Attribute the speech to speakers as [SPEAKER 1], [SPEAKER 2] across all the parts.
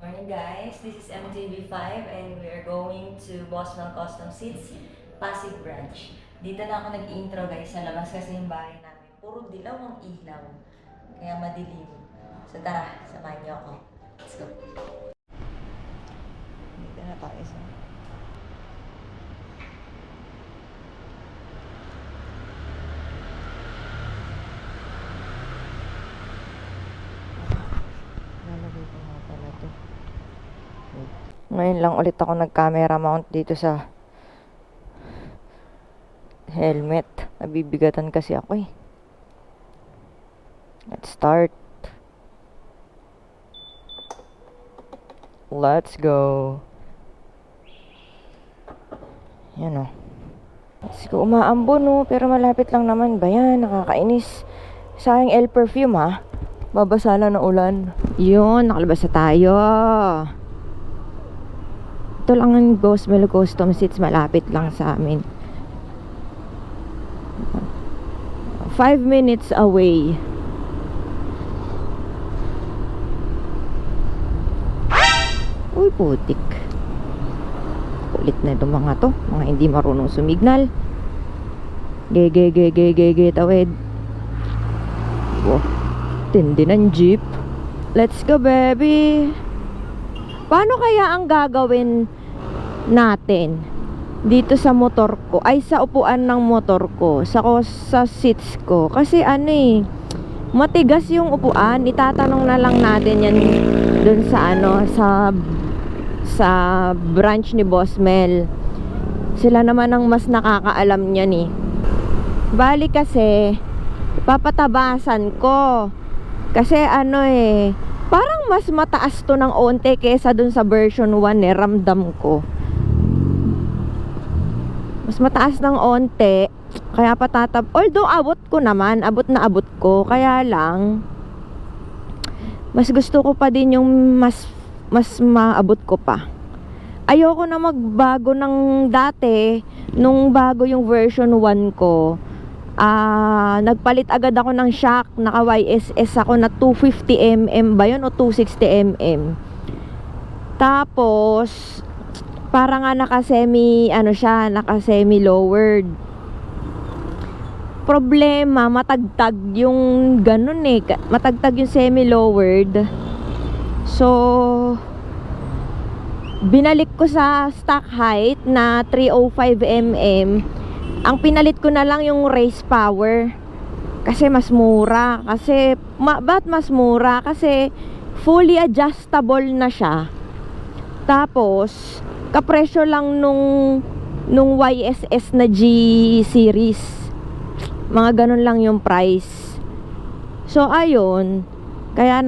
[SPEAKER 1] Morning guys, this is MTV5 and we are going to Boswell Custom Seats, Pasig Branch. Dito na ako nag-intro guys sa labas kasi yung bahay namin. Puro dilaw ang ilaw. Kaya madilim. So tara, samahan niyo ako. Let's go. Dito na tayo sa... Lalagay ko nga pala to. Ngayon lang ulit ako nag-camera mount dito sa helmet. Nabibigatan kasi ako eh. Let's start. Let's go. Yan o. Let's go. Umaambon o. Pero malapit lang naman ba yan? Nakakainis. Sayang L perfume ha. Babasa lang ng ulan. Yun. Nakalabas na tayo. Ito lang ang Boswell Custom Seats. Malapit lang sa amin. 5 minutes away. Uy, putik. Kulit na itong mga to. Mga hindi marunong sumignal. Ge, tawid. Wow. Tindi ng jeep. Let's go, baby. Paano kaya ang gagawin natin dito sa motor ko? Ay, sa upuan ng motor ko. Sa seats ko. Kasi ano eh, matigas yung upuan. Itatanong na lang natin yan dun sa ano, sa branch ni Boss Mel. Sila naman ang mas nakakaalam niyan eh. Bali kasi papatabasan ko. Kasi ano eh, parang mas mataas to ng onte kesa dun sa version 1 eh, ramdam ko. Mas mataas ng onte, kaya although abot ko naman, abot na abot ko, kaya lang mas gusto ko pa din yung mas maabot ko pa. Ayoko na magbago ng dati, nung bago yung version 1 ko. Nagpalit agad ako ng shock. Naka YSS ako na 250mm ba yun o 260mm. Tapos para nga naka semi lowered. Problema, matagtag yung ganun eh. Matagtag yung semi lowered. So binalik ko sa stock height na 305mm. Ang pinalit ko na lang yung race power. Kasi mas mura. Kasi, ba't mas mura? Kasi, fully adjustable na siya. Tapos, kapresyo lang nung YSS na G series. Mga ganun lang yung price. So, ayun. Kaya,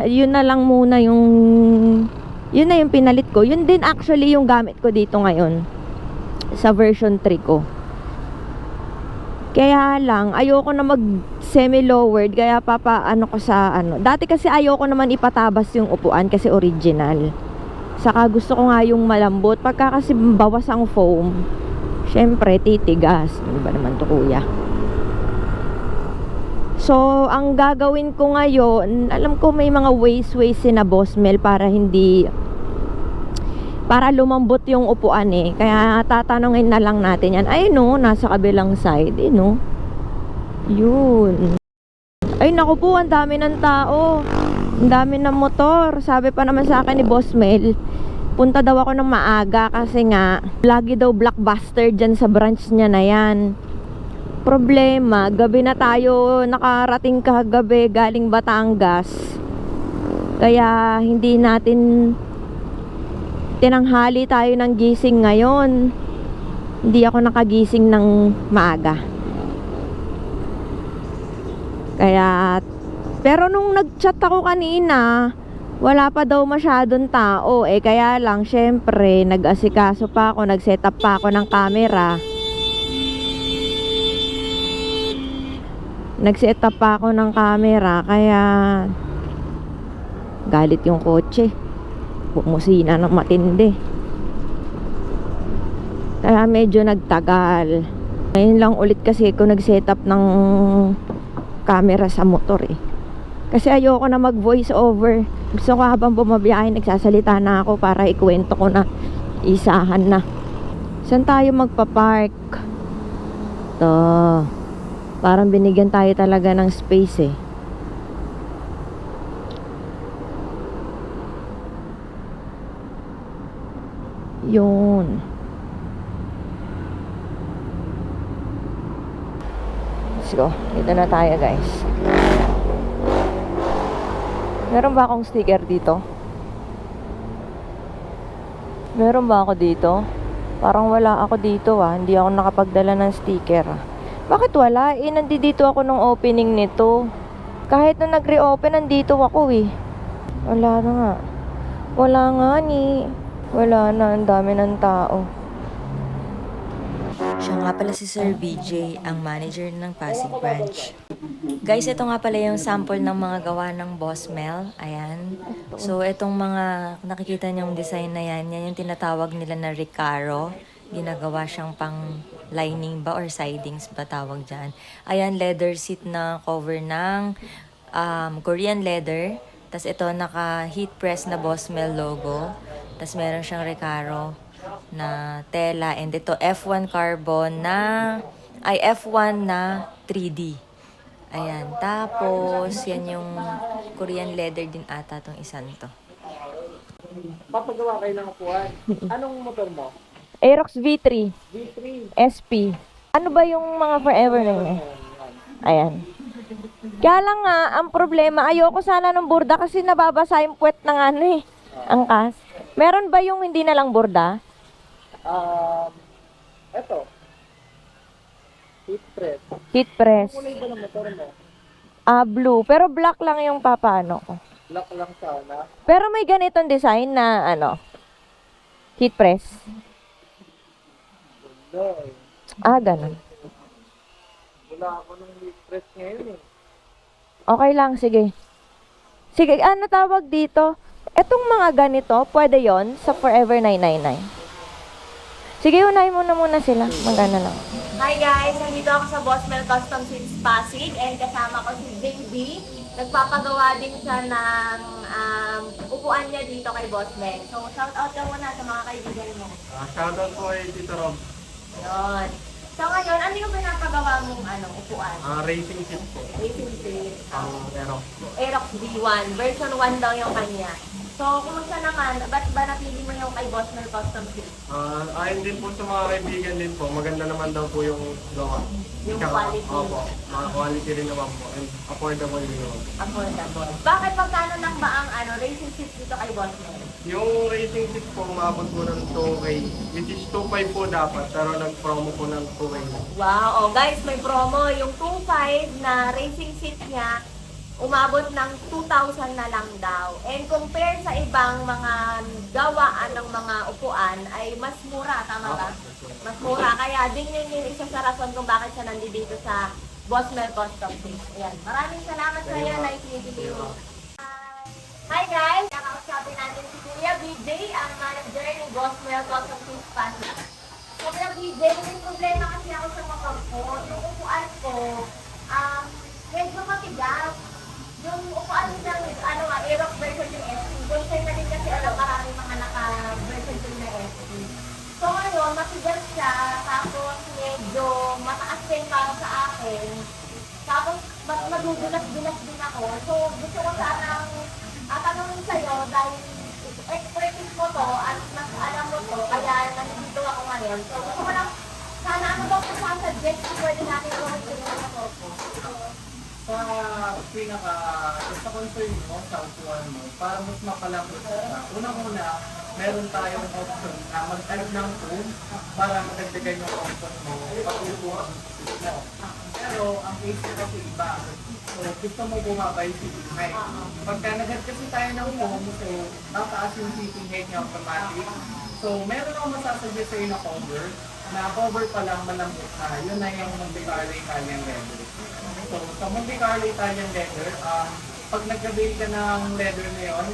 [SPEAKER 1] yun na lang muna yun na yung pinalit ko. Yun din actually yung gamit ko dito ngayon. Sa version 3 ko. Kaya lang, ayoko na mag semi-lowered. Kaya ano ko sa ano. Dati kasi ayoko naman ipatabas yung upuan kasi original. Saka gusto ko nga yung malambot. Pagka kasi bawas ang foam, syempre titigas. Ano ba naman to, kuya? So, ang gagawin ko ngayon, alam ko may mga ways na Boss Mel para lumambot yung upuan eh. Kaya tatanungin na lang natin yan. Ay no, nasa kabilang side eh no. Yun. Ay naku po, ang dami ng tao. Ang dami ng motor. Sabi pa naman sa akin ni Boss Mel, punta daw ako ng maaga kasi nga lagi daw blockbuster dyan sa branch niya na yan. Problema, gabi na tayo nakarating kagabi galing Batangas. Kaya hindi natin tinanghali tayo ng gising ngayon. Hindi ako nakagising ng maaga. Kaya, pero nung nag-chat ako kanina, wala pa daw masyadong tao. Eh, kaya lang, syempre, nag-asikaso pa ako, nag-set up pa ako ng camera. Nag-set up pa ako ng camera, kaya galit yung kotse. Bumusina ng matindi. Kaya medyo nagtagal. Ngayon lang ulit kasi ako nag-set up ng camera sa motor eh. Kasi ayoko na mag voice over. Gusto ko habang bumabiyahe, nagsasalita na ako para ikwento ko na, isahan na. Saan tayo magpa-park? To. Parang binigyan tayo talaga ng space eh. Yun. Let's go. Dito na tayo, guys. Meron ba akong sticker dito? Meron ba ako dito? Parang wala ako dito ah. Hindi ako nakapagdala ng sticker. Bakit wala? Nandito ako nung opening nito. Kahit nung nag-reopen, nandito ako eh. Wala na nga. Wala nga ni. Wala na. Ang dami ng tao.
[SPEAKER 2] Siya nga pala si Sir BJ, ang manager ng Pasig branch. Guys, ito nga pala yung sample ng mga gawa ng Boss Mel. Ayan. So, itong mga nakikita niyong design na yan, yan yung tinatawag nila na Recaro. Ginagawa siyang pang lining ba or sidings ba tawag dyan. Ayan, leather seat na cover ng Korean leather. Tapos ito, naka heat press na Boss Mel logo. Tapos meron siyang Recaro na tela, and ito F1 carbon na F1 na 3D. Ayan, tapos yan yung Korean leather din ata tong isang to.
[SPEAKER 3] Papagawa kayo ng upuan. Anong motor mo?
[SPEAKER 1] Aerox V3
[SPEAKER 3] V3.
[SPEAKER 1] SP. Ano ba yung mga forever na yun? Ayan. Kaya lang nga, ang problema, ayoko sana ng burda kasi nababasa yung puwet ng ano eh. Ang kas. Meron ba yung hindi na lang burda?
[SPEAKER 3] Eto. Heat press.
[SPEAKER 1] Heat press.
[SPEAKER 3] Kulay ba ng motor mo?
[SPEAKER 1] Blue. Pero black lang yung papaano ko.
[SPEAKER 3] Black lang sana.
[SPEAKER 1] Pero may ganitong design na ano, heat press.
[SPEAKER 3] Wala eh.
[SPEAKER 1] Ganun.
[SPEAKER 3] Wala ako ng heat press ngayon eh.
[SPEAKER 1] Okay lang, sige. Sige, ano tawag dito? Etong mga ganito, pwede yon sa Forever 999. Sige, unahin muna sila. Magana lang.
[SPEAKER 4] Hi guys! Nandito ako sa Boss Mel Custom Since Pasig and kasama ko si Baby. Nagpapagawa din siya ng upuan niya dito kay Boss Mel. So, shout out ka muna sa mga kaibigan mo.
[SPEAKER 3] Shoutout po kay Tito Rob.
[SPEAKER 4] Yun. So ngayon, ano yung pinapagawa mong upuan?
[SPEAKER 3] Racing seat po.
[SPEAKER 4] Racing seat.
[SPEAKER 3] Aerox.
[SPEAKER 4] Aerox V1. Version 1 daw yung kanya. So, kumusta naman? Ba't ba napili mo yung kay Boss Mel Custom Since?
[SPEAKER 3] Ayon din po sa mga kaibigan din po. Maganda naman daw po yung gawa.
[SPEAKER 4] Yung
[SPEAKER 3] Tsaka,
[SPEAKER 4] quality.
[SPEAKER 3] Opo. Mga quality rin naman po. And affordable din naman.
[SPEAKER 4] Affordable. Bakit magkano lang ba ang racing seat dito kay Boss Mel?
[SPEAKER 3] Yung racing seat po, umabot po ng 2K. Which is 2.5 po dapat. Pero nag-promo po ng 2K na.
[SPEAKER 4] Wow! Oh, guys, may promo. Yung 2.5 na racing seat niya, umabot ng 2,000 na lang daw. And compare sa ibang mga gawaan ng mga upuan, ay mas mura. Tama ba? Mas mura. Kaya din yun yung isa sa rason kung bakit siya nandito sa Boss Mel Custom Since. Ayan. Maraming salamat sa iyo. Nice meeting you. Hi guys! Kakausapin natin si Kuya BJ, ang manager ng Boss Mel Custom Since Pasig. So, Kuya BJ, may problema kasi ako sa motor ko. Yung upuan ko, medyo matigas. Yung upuan ng Aerox version yung SP. Concern na din kasi maraming mga naka-version yung na SP. So ngayon, matigas siya, tapos medyo mataas din para sa akin. Tapos madudulas-dulas din ako. So gusto ko sanang tanongin sa'yo dahil expertise mo to at mas alam mo to, kaya nandito ako ngayon. So gusto ko lang, sana ano ba kung saan suggest kung pwede natin gawin yung mga motor ko.
[SPEAKER 3] Sa concern mo, sa upuan mo, para mas mapalapot ka. Unang-una, meron tayong option na mag-add ng foam para madagdagan yung comfort mo pag upuan mo. Pero, ang case na kasi iba. So, gusto mo bumaba yung sitting height. Pagka nag-add kasi tayo ng foam, so, tataas yung sitting height niya automatic. So, meron akong masasuggest sa'yo na cover pa lang malambot na. Yun na yung Monte Carlo Italian leather. So, sa Monte Carlo Italian leather, pag nag-avail ka ng leather na yun,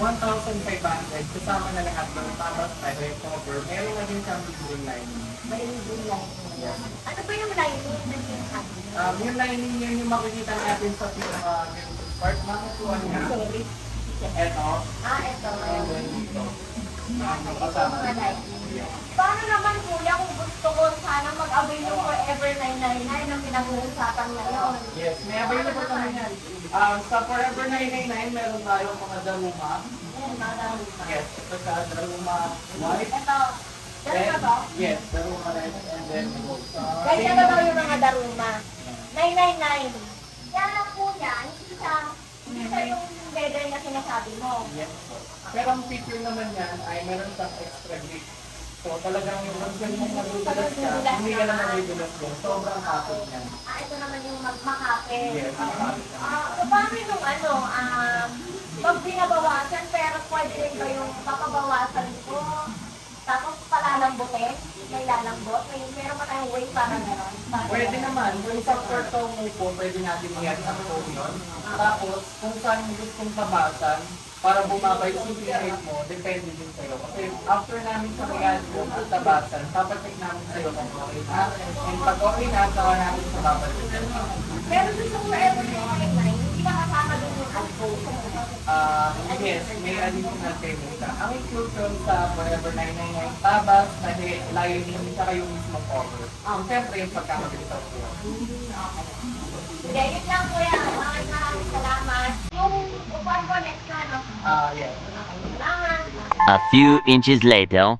[SPEAKER 3] 1,500 kasama na lahat ng tapos tayo yung cover. Meron na din siyang bigling lining.
[SPEAKER 4] May lining lining. Ano ba yung lining na sinasabi?
[SPEAKER 3] Yung lining yun yung makikita natin sa part na kukuha niya. Eto,
[SPEAKER 4] Ito.
[SPEAKER 3] and then dito.
[SPEAKER 4] Ito
[SPEAKER 3] Kasama.
[SPEAKER 4] mga Nike. Paano naman kuya kung gusto ko sana mag-avail yung Forever 999 ang pinag-uusapan ngayon?
[SPEAKER 3] Yes, may available kami yan. Sa Forever 999, meron tayong mga daruma.
[SPEAKER 4] Ayan, mga dami.
[SPEAKER 3] Yes, ito sa daruma white.
[SPEAKER 4] Ito. Ganun ba to?
[SPEAKER 3] Yes, daruma red. And then,
[SPEAKER 4] Guys, ano daw yung mga daruma? 999. Yan lang po yan. Hindi siya yung leather na sinasabi mo.
[SPEAKER 3] yes. Pero ang feature naman yan ay meron siyang extra grip. So talagang yung once mong madudulas ka, hindi ka na madudulas doon. Sobrang kapot niyan.
[SPEAKER 4] Ito naman yung magmakape.
[SPEAKER 3] Yes, makapit na.
[SPEAKER 4] So, paano yung pag binabawasan, pero pwede rin ba yung papabawasan ko? Tapos palalambutin? May lalambot? Meron pa tayong way para gano'n?
[SPEAKER 3] Pwede naman, kung sa torto mo po, pwede natin i-add ang foam yun. Tapos, kung saan mo gustong tabasan, para bumabay yung rate mo, depende din sa'yo. Kasi after namin sa i-add yung tabasan, papacheck namin sa'yo kung okay na. And pag okay na, saka namin sa babalik.
[SPEAKER 4] Pero sa Forever 999, hindi ba kasama dun yung alcohol?
[SPEAKER 3] Yes, may additional payment ka. Ang inclusion sa Forever 999, tabas, lining, saka yung mismo cover. Siyempre yung pagkakamit sa po.
[SPEAKER 4] Sige, yun lang kuya. Maraming salamat. Yung upuan ko next na, no?
[SPEAKER 3] Yes.
[SPEAKER 4] Salamat.
[SPEAKER 5] A few inches later.